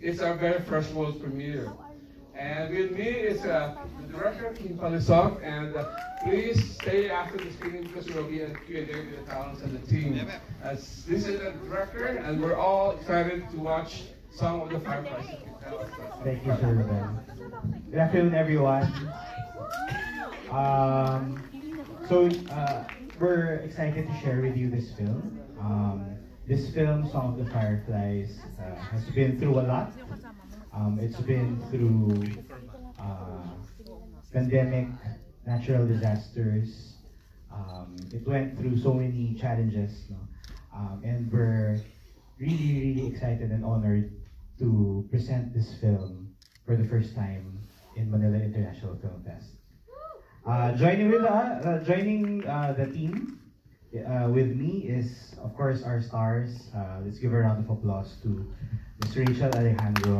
it's our very first world premiere. And with me is the director, Kim Palisok, and please stay after the screening because there will be a Q&A with the talents and the team. As this is the director, and we're all excited to watch some of the Fireflies. Thank you, Sir Ruben. Good afternoon, everyone. We're excited to share with you this film. This film, Song of the Fireflies, has been through a lot. It's been through pandemic, natural disasters. It went through so many challenges, no? And we're really excited and honored to present this film for the first time in Manila International Film Fest. Joining the team with me is, of course, our stars. Let's give a round of applause to Ms. Rachel Alejandro,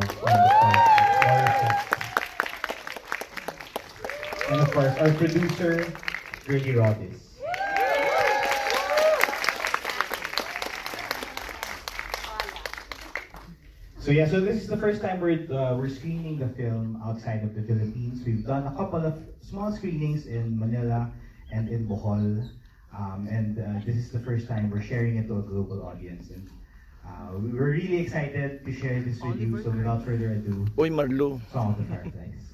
and of course our producer, Gertie Rodis. So this is the first time we're screening the film outside of the Philippines. We've done a couple of small screenings in Manila and in Bohol, and this is the first time we're sharing it to a global audience. And we're really excited to share this with you. So without further ado, Oy, Marlo. Song of the Fireflies.